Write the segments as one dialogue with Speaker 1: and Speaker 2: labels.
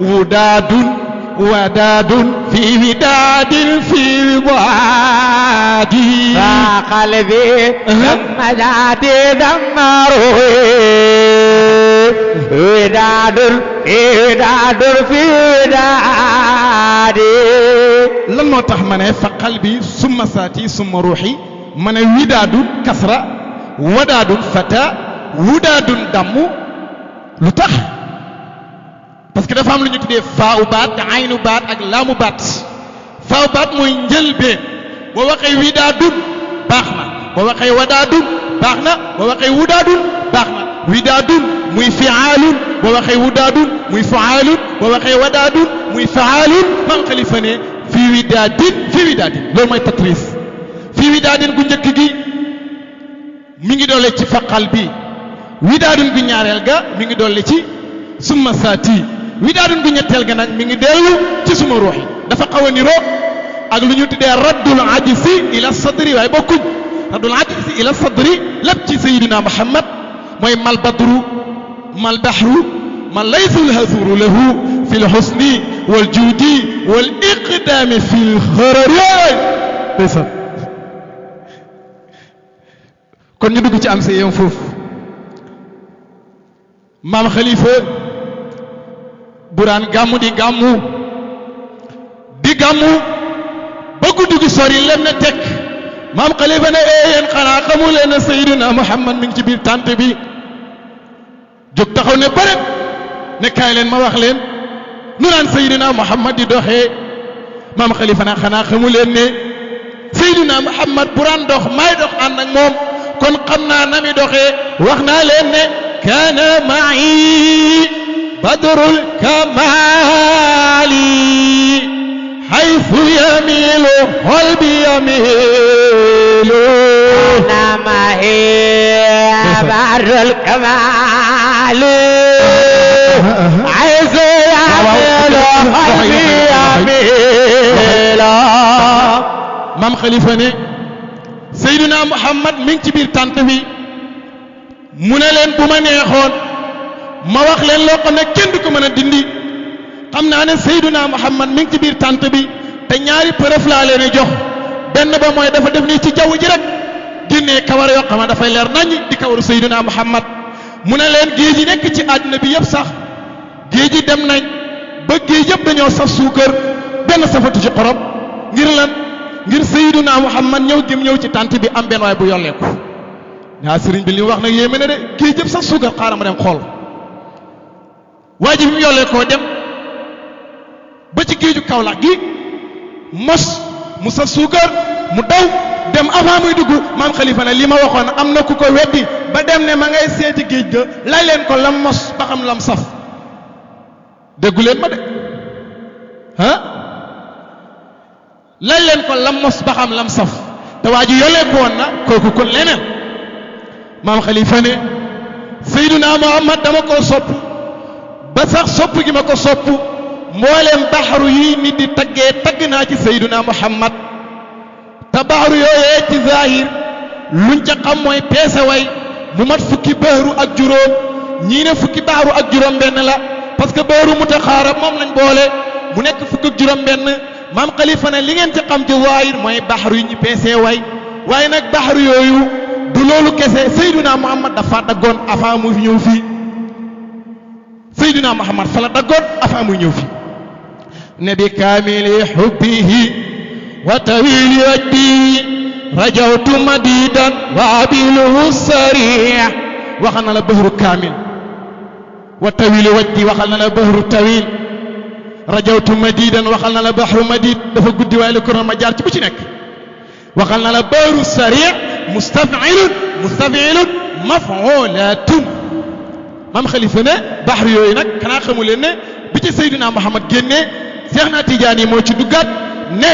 Speaker 1: وداد وداد في وداد في الواد
Speaker 2: فقلبي دم ذاتي دم روحي وداد وداد في وداد
Speaker 1: lan moo tax ma ne fa qalbi summa saati summa ruuxi ma ne widaadun kasra wadaadun fata wudaadun damm lu tax parce que dafa am lu ñu tuddee faa u baat aynu baat ak laamu baat faa u baat mooy njëlbeen boo waxee widaadun baax na boo waxee wadaadun baax na boo waxee wudaadun baax na widaadun muy fiaalun boo waxee wudaadun muy faalun boo waxee wadaadun muy faalun man xalifa ne fii widaadin loolu mooy tatris fii widaadin gu njëkk gi mi ngi doole ci faqal bi widaadun gu ñaareel ga mi ngi doole ci summa saati widaadun gu ñetteel ga nag mi ngi dellu ci suma ruuxi dafa xaw a niroo ak lu ñu tuddee raddul ajsi ila sadri waaye bokkuñ raddul ajsi ila sadri lépp ci sayyidina Muhammad mooy mal badru mal bahru man laysa alhazuru lahu fi lxusni waljudi wal iqdaami fi lxarari ndeysaan kon ñu dugg ci am sa yem foofu maam xalifa buraan gàmmu di gàmmu ba guddi gi sori lem na tekk maam xalifa ne yéen xanaa xamu leen ne Seydina Muhammad mi ngi ci biir tànt bi jóg taxaw ne bëret ne kaay leen ma wax leen nu naan Seydina Muhammad di doxee maam xalifa na xanaa xamu leen ne Seydina Muhammad buraan dox maay dox ànd ak moom kon xam naa na mi doxee wax naa leen ne kaana ma'i badrul kamali haythu yamilu qalbi yamilu
Speaker 2: kaana ma'i badrul kamali haythu yamilu qalbi yamilu
Speaker 1: maam xalifa ne Seydina Muhammad mi ngi ci biir tànt bi mu ne leen bu ma neexoon ma wax leen loo xam ne kenn du ko mën a dindi xam naa ne Seydina Muhammad mi ngi ci biir tànt bi te ñaari preuve laa leen jox benn ba mooy dafa def nii ci jaww ji rek génnee kawar yoo xam ne dafay leer naññ di kawaru Seydina Muhammad mu ne leen géej yi nekk ci àdduna bi yëpp sax géej yi dem nañ ba géej yëpp dañoo saf suukar benn safatu ci xorom ngir lan ngir Seydina Muhammad ñëw gëm ñëw ci tànt bi am benn waay bu yolleeku waa sëriñ bi li mu wax nag yéeme na de géej yëpp sax suukar xaaral ma dem xool waa ji bi mu yolleekoo dem ba ci géeju Kaolack gi mos mu saf suukar mu daw dem avant muy dugg maam xalifa ne li ma waxoon am na ku ko weddi ba dem ne ma ngay seeti géej ga lay leen ko lam mos ba xam lam saf déggu leen ma de ah lay leen ko lam mos ba xam lam saf te waa ji yolleeku woon na kooku kon leneen maam xalifa ne Seydina Muhammad dama ko sopp ba sax sopp gi ma ko sopp mbooleem baxaru yi nit di taggee tagg naa ci Seydina Muhammad te baxaru yooyee ci zahir luñ ca xam mooy peese way mu mat fukki baxaru ak juróom ñii ne fukki baxaru ak juróom benn la parce que baxaru mutaxaarab moom lañ boole mu nekk fukk ak juróom benn maam xalifa ne li ngeen ci xam ci zahir mooy baxaru yi ñu peese way waaye nag baxaru yooyu du loolu kese Seydina Muhammad dafa daggoon avant muy ñëw fii Seydina Muhammad fa la daggoon avant muy ñëw fii ne bi kaamili xubbihi wa tawili wajdi rajawtu madidan wa abiluhu sarih waxal na la bahru kaamil wa tawili wajdi waxal na la bahru tawil rajawtu madidan waxal na la bahru madid dafa guddi waaye la ko ma jaar ci bu ci nekk waxal na la bahru sarih mustafilun mafulatun maam xalifa ne baxar yooyu nag kanaa xamu leen ne bi ci Seydina Muhammad génnee Seex na Tijaan yi moo ci duggaat ne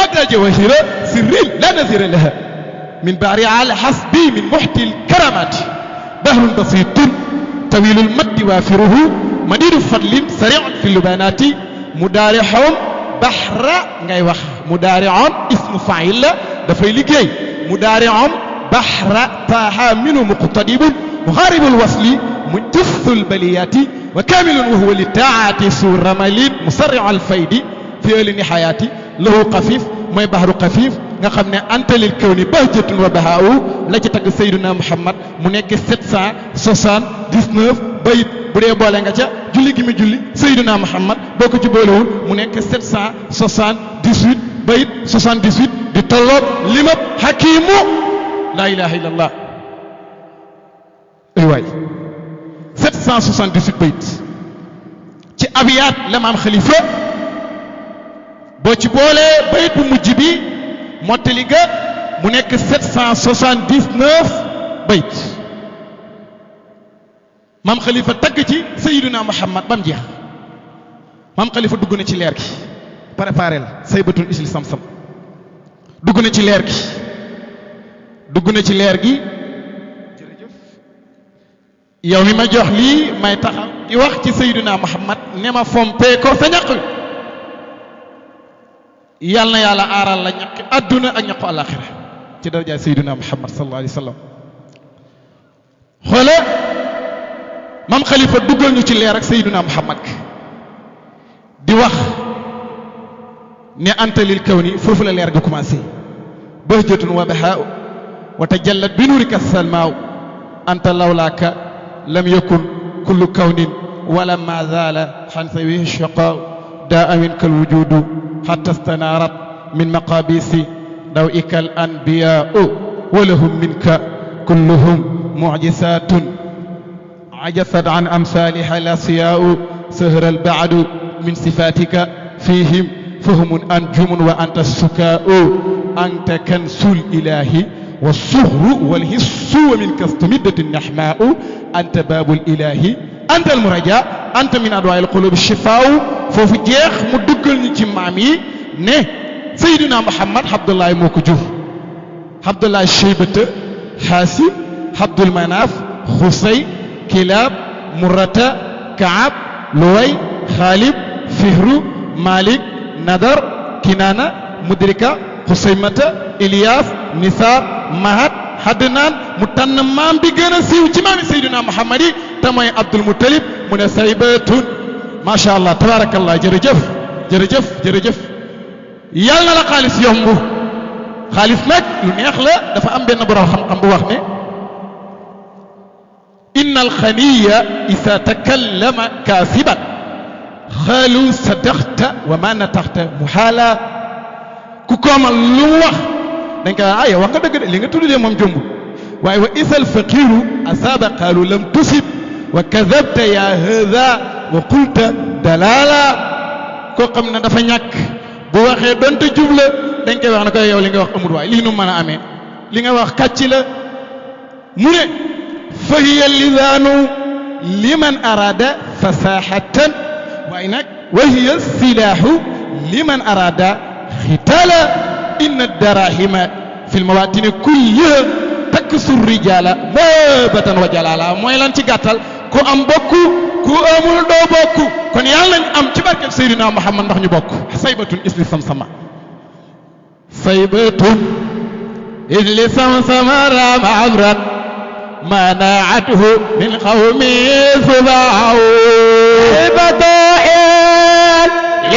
Speaker 1: abda jawahira sirrin la nazira laha min bahri al hasbi min muhti al karamati bahrun basitun tawilul maddi waafiruhu madidu fadlin sari'un fi lubanati mudaarixoon baxra ngay wax mudaari'oon ismu fa'il la dafay liggéey mudaari'oon baxra taaha minu muqtadibun muxaaribul wasli mujassul baliyati wa kaamilun wa huwa li taati su ramalin musarriu al faydi fi ëli nihayaati lahu xafiif mooy baxru xafiif nga xam ne antalil kawni bahjatun wa bahaaw la ci tagg Seydina Muhammad mu nekk 779 bayit bu dee boole nga ca julli gi mu julli Seydina Muhammad boo ko ci boolewul mu nekk 778 bayit 78 di tolloog limab hakimu laa ilaha illallah ay waay 778 bayit ci abiyaat la maam xalifa boo ci boolee bayit bu mujj bi mottali ga mu nekk 779 bayit maam xalifa tagg ci Seydina Muhammad ba mu jeex maam xalifa dugg na ci leer gi préparé la saybatul isli sam-sam dugg na ci leer gi dugg na ci leer gi jërëjëf yow mi ma jox lii may taxaw di wax ci Seydina Muhammad ne ma fompee ko sa ñaq yal na yàlla aaral la ñaqi adduna ak ñaqu àlaxira ci darajaay Seydina Muhammad sallallahu alayhi wa sallam xoola maam xalifa duggal ñu ci leer ak Seydina Muhammad di wax ne anta lil kawni foofu la leer ga commencé bahjatun wa bahaa wa tajallat bi nuurika salmaaw anta lawlaaka lam yakun kullu kawnin wala ma zaala xan sawihi shaqaaw daa minka alwujudu حتى استنارت من مقابيس ضوئك الأنبياء ولهم منك كلهم معجزات عجزت عن أمثالها الأصياء سهر البعد من صفاتك فيهم فهم أنجم وأنت السكاء أنت كنس الإله والصهر والهس ومنك استمدت النحماء أنت باب الإله أنت المرجاء أنت من أدواء القلوب الشفاء foofu jeex mu duggal ñu ci maam yi ne Seydina Muhammad Abdullahi moo ko jur Abdullahi Cheybata Haasim Abdul Manaaf Xusay Kilaab Murata Kaab Luway Xaalib Fihru Malik Nadar Kinaana Mudrika Xusaymata Iliyaas Nisaar Mahad Hadnaan mu tànn maam bi gën a siiw ci maami Seydina Muhammad yi te mooy Abdul Muttalib mu ne saybatun macha allah tabaarakallah jërëjëf jërëjëf jërëjëf yal na la xaalis yomb xaalis nag lu neex la dafa am benn borom xam-xam bu wax ne inna alxaniya isa takallama kaasiban xaalu sadaqta wa ma nataxta muhaala ku koomal lu mu wax dañ koy ah yow wax nga dëgg de li nga tudd de moom jomb waaye wa isal faqiru asaaba qaalu lam tusib wa kadabta ya hada wa qulta dalala koo xam ne dafa ñàkk bu waxee donte jubla dañ koy wax ne ko yow li nga wax amul waay lii nu mën a amee li nga wax kàcc la mu ne fa hiya lisaanu liman arada fasahatan waaye nag wa hiya silaahu liman arada xitala inna darahima fi lmawatini kulliha taksu rijala mabatan wa jalala mooy lan ci gàttal ku am bokku ku amul doo bokku kon yàlla nañ am ci barke Seydina Muhammad ndax ñu bokk saybatun isli samsama saybatun isli samsama rama amran manaatuhu min qawmi subaaw
Speaker 2: saybatun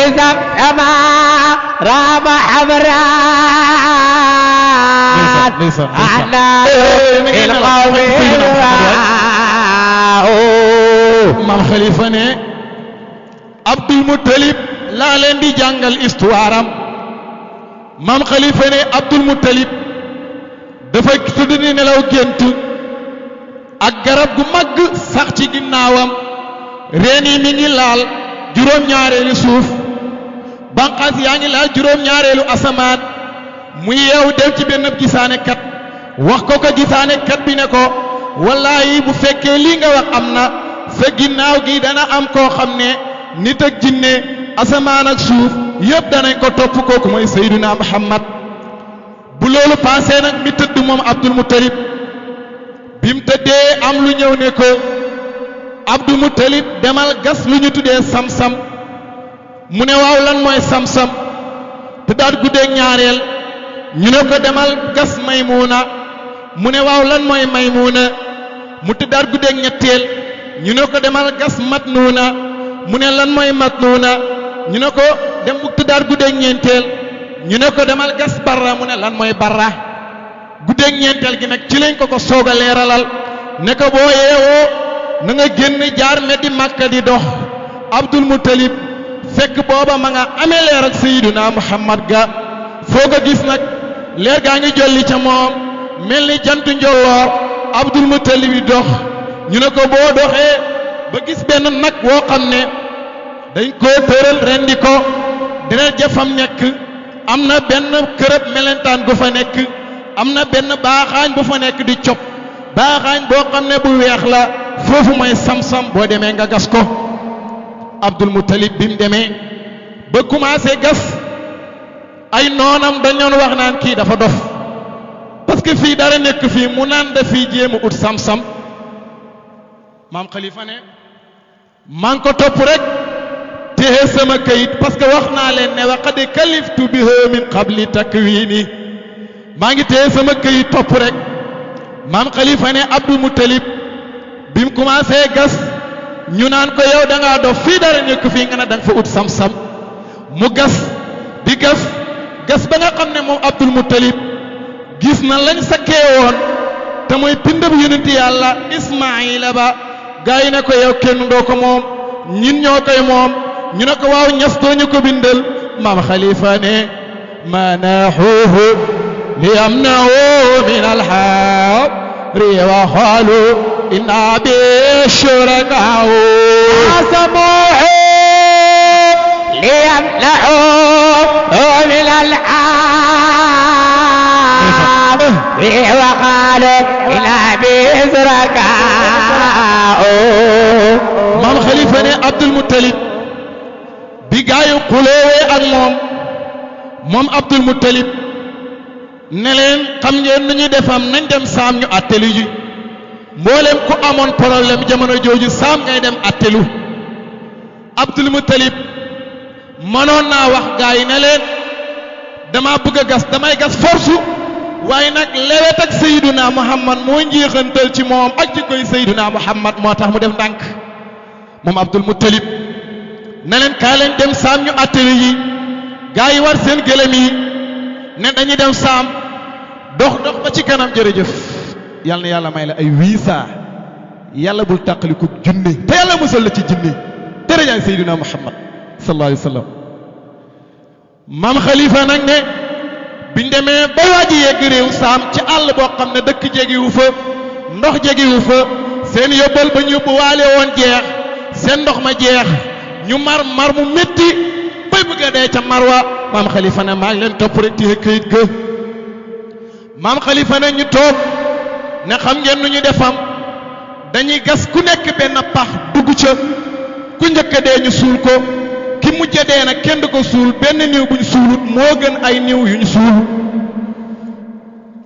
Speaker 2: isli samsama rama amran manaatuhu min qawmi subaaw
Speaker 1: maam Xalifa ne Abdul Muttalib laa leen di jàngal histoire am maam Xalifa ne Abdul Muttalib dafa tëdd ni nelaw gént ak garab gu mag sax ci ginnaawam reen yi mi ngi laal juróom-ñaareelu suuf banqaas yaa ngi laal juróom-ñaareelu asamaan mu yeew dem ci benn gisaane kat wax ko ko gisaane kat bi ne ko wallaahi bu fekkee lii nga wax am na sa ginnaaw gi dana am koo xam ne nit ak jinne asamaan ak suuf yëpp danañ ko topp kooku mooy Seydina Muhammad bu loolu passé nag mi tëdd moom Abdul Muttalib bi mu tëddee am lu ñëw ne ko Abdul Muttalib demal gas lu ñu tuddee sam-sam mu ne waaw lan mooy sam-sam te daal guddeeg ñaareel ñu ne ko demal gas Maymuna mu ne waaw lan mooy Maymuna mu tëddaat guddeeg ñetteel ñu ne ko demal gas matnuuna mu ne lan mooy matnuuna ñu ne ko dem bu tëddaat guddeeg ñeenteel ñu ne ko demal gas barra mu ne lan mooy barra guddeeg ñeenteel gi nag ci lañ ko soog a leeralal ne ko boo yeewoo na nga génn jaar meddi Makka di dox Abdul Muttalib fekk booba ma nga amee leer ak Sayyiduna Muhammad ga foo ko gis nag leer gaa ngi jolli ca moom mel ni jantu njolloor Abdul Muttalib yi dox ñu ne ko boo doxee ba gis benn nag woo xam ne dañ koo tëral rendi ko dina jafam nekk am na benn kërëb melentaan gu fa nekk am na benn baaxaañ bu fa nekk di cop baaxaañ boo xam ne bu weex la foofu mooy sam-sam boo demee nga gas ko Abdul Muttalib bi mu demee ba commencé gas ay noonam dañoon wax naan kii dafa dof parce que fii dara nekk fii mu naan da fii jéem a ut sam-sam maam Khalifa ne maa ngi ko topp rek téye sama kayit parce que wax naa leen ne wa qad kaliftu biha min qabli takwini maa ngi téye sama kayit topp rek maam Khalifa ne Abdul Muttalib bi mu commencé gas ñu naan ko yow da ngaa dof fii dara nekk fii nga ne da nga fa ut sam-sam mu gas di gas ba nga xam ne moom Abdul Muttalib gis na lañ sakkee woon te mooy pindab yonent yàlla Ismaayila ba gaa yi ne ko yow kenn doo ko moom ñin ñoo koy moom ñu ne ko waaw ñas doo ñu ko bindal maam Khalifa ne manaaxuuhu li yamnahu min alxabri wa xaalu inna bi shurakaahu
Speaker 2: asamuuhu li yamnahu min alxabri wa xaalu inna bi shurakaahu
Speaker 1: maam Khalifa ne Abdul Muttalib bi gaayu xuloowee ak moom Abdul Muttalib ne leen xam ngeen nu ñuy defam nañ dem saam ñu attelu ji mboolem ku amoon problème jamono jooju saam ngay dem attelu Abdul Muttalib mënoon naa wax gaa yi ne leen dama bëgg a gas damay gas force waaye nag lewet ak Sayyiduna Muhammad moo njeexantal ci moom ak ci koy Sayyiduna Muhammad moo tax mu def ndànk moom Abdul Muttalib ne leen kaa leen dem saam ñu attelu yi gaa yi war seen gëlëm yi ne dañuy dem saam dox ba ci kanam jërëjëf yal na yàlla may la ay visa yàlla bul tàqaliku junne te yàlla musal la ci junne darajaay Seydina Muhammad sallallahu alayhi wa sallam maam Khalifa nag ne biñ demee ba waaji yegg réew saam ci àll boo xam ne dëkk jegiwu fa ndox jegiwu fa seen yóbbal ba ñu yóbbu waale woon jeex seen ndox ma jeex ñu mar mu métti bay bëgg a dee ca marwa maam Khalifa ne maa ngi leen topp rek téye këyit ga maam Khalifa ne ñu toog ne xam ngeen nu ñu defam dañuy gas ku nekk benn pax dugg ca ku njëkk a dee ñu suul ko ki mujj a dee nag kenn du ko suul benn niw buñ suulut moo gën ay niw yuñ suul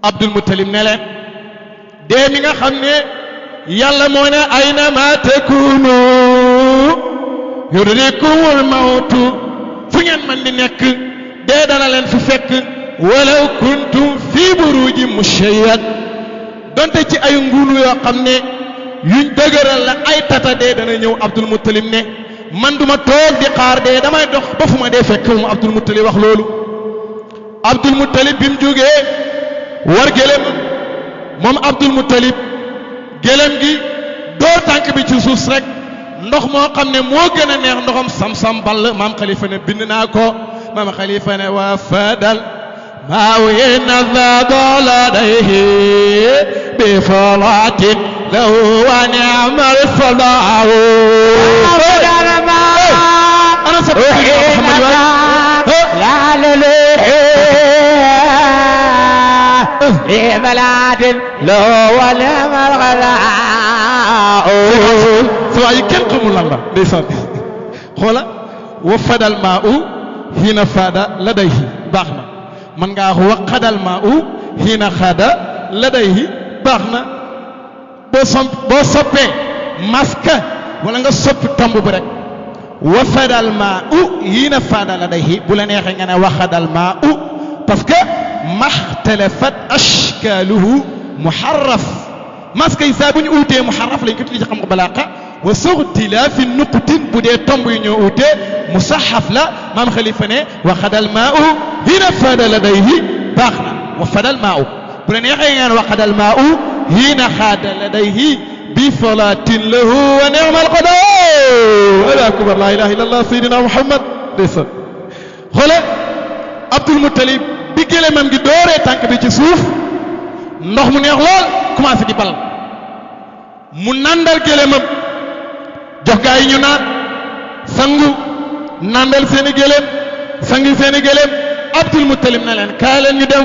Speaker 1: Abdul Muttalib ne leen dee mi nga xam ne yàlla moo ne ayna ma takunu yudrikumul mawtu fu ngeen mën di nekk dee dana leen fi fekk walaw kuntum fi buruji mushayyad donte ci ay nguulu yoo xam ne yuñ dëgëral la ay tata dee dana ñëw Abdul Muttalib ne man duma toog di xaar dee damay dox ba fu ma dee fekk mu Abdul Muttalib wax loolu Abdul Muttalib bi mu jógee war gëlëm moom Abdul Muttalib gëlëm gi doo tànk bi ci suuf rek ndox moo xam ne moo gën a neex ndoxam sam-sam ball maam Khalifa ne bind naa ko maam Khalifa ne waa fadal maa wina zadoladayhi bi falatin lahu wa ni'mal fadaahu ana sa
Speaker 2: bi falatin lahu wa ni'mal fadaahu
Speaker 1: waaye kenn xamul lan la ndeysaan xoola wa fadal maa u hiina faada ladayhi baax na man ngaa wax wa xadal maa u hiina xaada ladayhi baax na boo soppee maska wala nga soppi tomb bi rek wa fadal maa u hiina faada ladayhi bu la neexee nga ne wa xadal maa u parce que maxtalafat ashkaaluhu muharraf maska yi saa bu ñu uutee muharraf lañ ko tuddee ci xam-xam balaaqa wa suxtilaafi nuqtin bu dee tomb yu ñoo ute musaxaf la maam xalifa ne wa xadal maa u hina fada ladayhi baax na wa fadal maa u bu la neexee ngeen wa xadal maa u hina xaada ladayhi bi falatin lahu wa ni'mal qadaa allahu akbar la ilaha illa allah sayyidina muhammad ndeysaan xoole Abdul Muttalib bi gëléemam gi dooree tànk bi ci suuf ndox mu neex lool commencé di bal mu nandal gëléemam jox gaa yi ñu naan sangu nandal seeni gëléem sangi seeni gëléem Abdul Muttalib na leen kaay leen ñu dem